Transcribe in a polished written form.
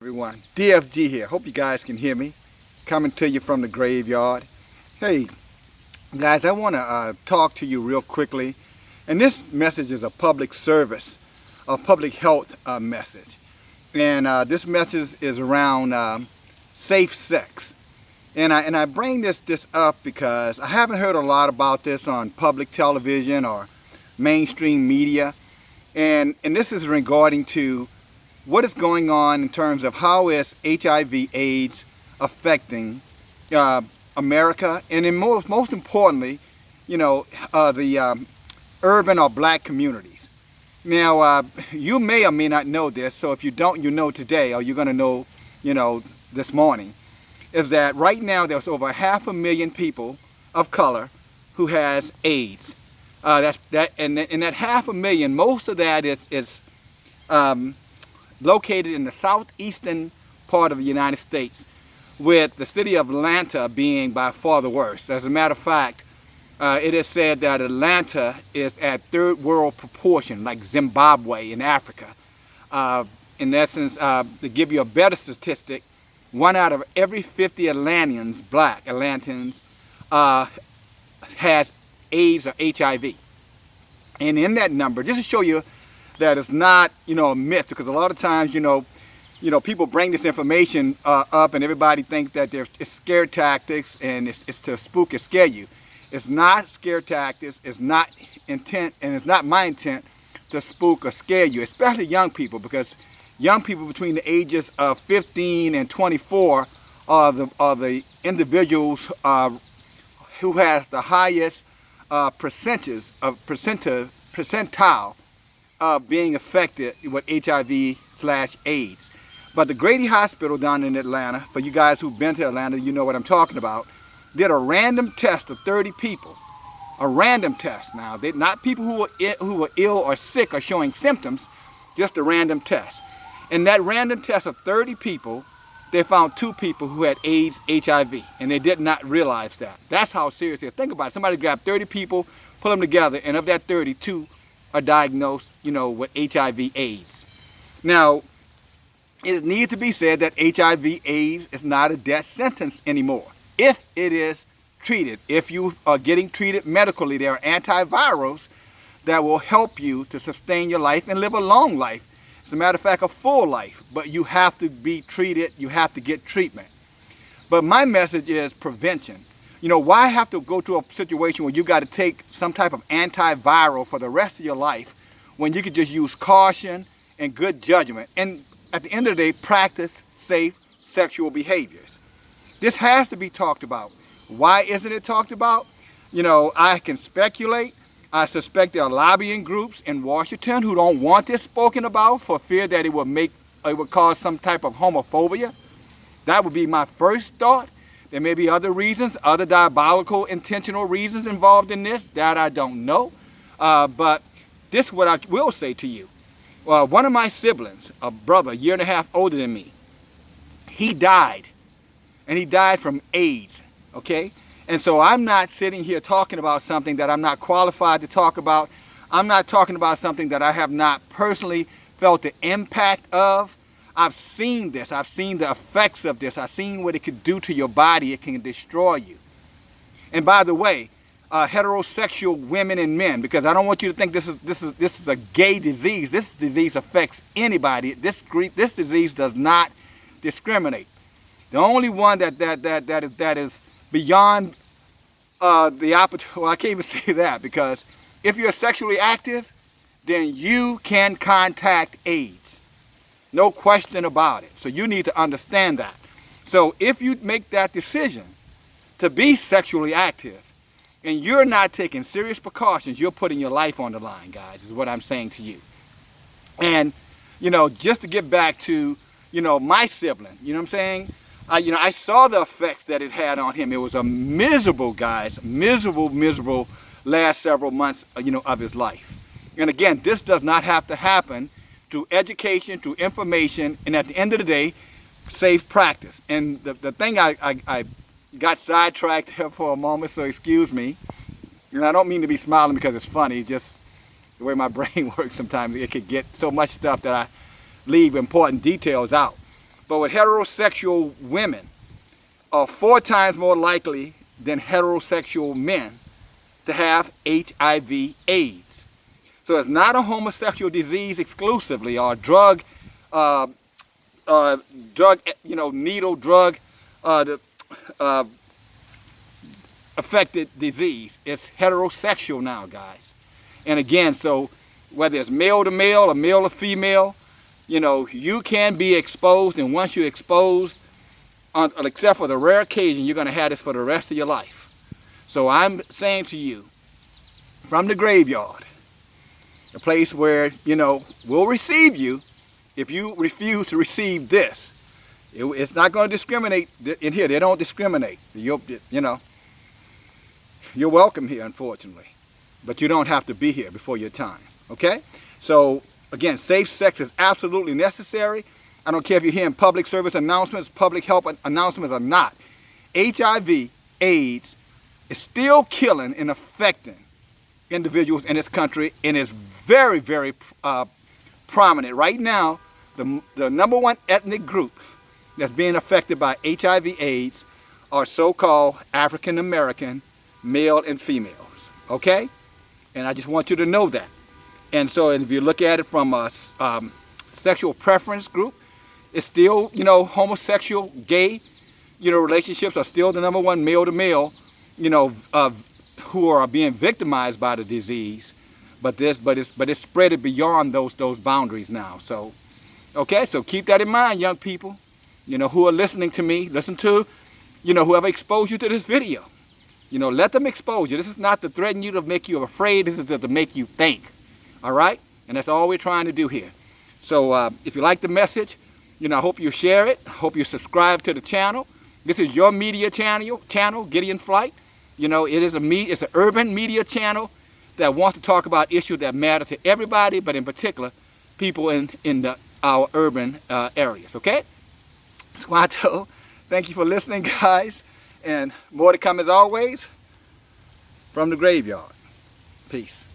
Everyone, DFG here. Hope you guys can hear me. Coming to you from the graveyard. Hey, guys, I want to talk to you real quickly. And this message is a public service, a public health message. And this message is around safe sex. And I bring this up because I haven't heard a lot about this on public television or mainstream media. And this is regarding to what is going on in terms of how is HIV/AIDS affecting America, and in most importantly, the urban or black communities. Now, you may or may not know this, so if you don't, you know today, or you're going to know, this morning, is that right now there's over 500,000 people of color who has AIDS. And that 500,000, most of that is located in the southeastern part of the United States, with the city of Atlanta being by far the worst. As a matter of fact, it is said that Atlanta is at third world proportion, like Zimbabwe in Africa. In essence, to give you a better statistic, 1 out of every 50 Atlanteans, black Atlantans, has AIDS or HIV. And in that number, just to show you that it's not, a myth, because a lot of times, people bring this information up and everybody thinks that it's scare tactics and it's to spook and scare you. It's not scare tactics, it's not intent, and it's not my intent to spook or scare you, especially young people, because young people between the ages of 15 and 24 are the individuals who has the highest percentile of being affected with HIV/AIDS. But the Grady Hospital down in Atlanta, for you guys who've been to Atlanta, you know what I'm talking about, did a random test of 30 people. A random test. Now, they're not people who were ill or sick or showing symptoms, just a random test. In that random test of 30 people, they found 2 people who had AIDS, HIV, and they did not realize that. That's how serious it is. Think about it. Somebody grabbed 30 people, put them together, and of that 32 are diagnosed, with HIV/AIDS. Now, it needs to be said that HIV/AIDS is not a death sentence anymore. If it is treated, if you are getting treated medically, there are antivirals that will help you to sustain your life and live a long life. As a matter of fact, a full life. But you have to be treated, you have to get treatment. But my message is prevention. Why have to go to a situation where you got to take some type of antiviral for the rest of your life when you could just use caution and good judgment and at the end of the day practice safe sexual behaviors? This has to be talked about. Why isn't it talked about? I can speculate. I suspect there are lobbying groups in Washington who don't want this spoken about for fear that it would cause some type of homophobia. That would be my first thought. There may be other reasons, other diabolical, intentional reasons involved in this that I don't know. But this is what I will say to you. One of my siblings, a brother, a year and a half older than me, he died. And he died from AIDS, okay? And so I'm not sitting here talking about something that I'm not qualified to talk about. I'm not talking about something that I have not personally felt the impact of. I've seen this. I've seen the effects of this. I've seen what it can do to your body. It can destroy you. And by the way, heterosexual women and men, because I don't want you to think this is a gay disease. This disease affects anybody. This disease does not discriminate. The only one that is beyond the opportunity. Well, I can't even say that, because if you're sexually active, then you can contact AIDS. No question about it. So you need to understand that. So if you make that decision to be sexually active and you're not taking serious precautions, you're putting your life on the line, guys, is what I'm saying to you. And, just to get back to, my sibling, you know what I'm saying? I saw the effects that it had on him. It was a miserable, guys, miserable last several months, of his life. And again, this does not have to happen. Through education, through information, and at the end of the day, safe practice. And the thing I got sidetracked here for a moment, so excuse me. And I don't mean to be smiling because it's funny, just the way my brain works sometimes. It could get so much stuff that I leave important details out. but with heterosexual women are 4 times more likely than heterosexual men to have HIV/AIDS. So it's not a homosexual disease exclusively, or drug, needle drug affected disease. It's heterosexual now, guys. And again, so whether it's male to male or male to female, you know, you can be exposed, and once you're exposed, except for the rare occasion, you're going to have this for the rest of your life. So I'm saying to you, from the graveyard, a place where, you know, we'll receive you if you refuse to receive this. It's not going to discriminate in here. They don't discriminate. You know, you're welcome here, unfortunately, but you don't have to be here before your time. Okay? So again, safe sex is absolutely necessary. I don't care if you're hearing public service announcements, public health announcements or not. HIV/AIDS is still killing and affecting individuals in this country, and is very, very prominent. Right now, the #1 ethnic group that's being affected by HIV/AIDS are so-called African American male and females. Okay? And I just want you to know that. And so if you look at it from a sexual preference group, it's still, you know, homosexual, gay, you know, relationships are still the #1 male to male, you know, who are being victimized by the disease. But it's spread beyond those boundaries now. So, okay, so keep that in mind, young people, you know, who are listening to me. Listen to, you know, whoever exposed you to this video. You know, let them expose you. This is not to threaten you, to make you afraid. This is to make you think. All right? And that's all we're trying to do here. So if you like the message, you know, I hope you share it. I hope you subscribe to the channel. This is your media channel, Gideon Flight. You know, it's an urban media channel that wants to talk about issues that matter to everybody, but in particular, people in our urban areas. Okay? Squanto, thank you for listening, guys. And more to come as always from the graveyard. Peace.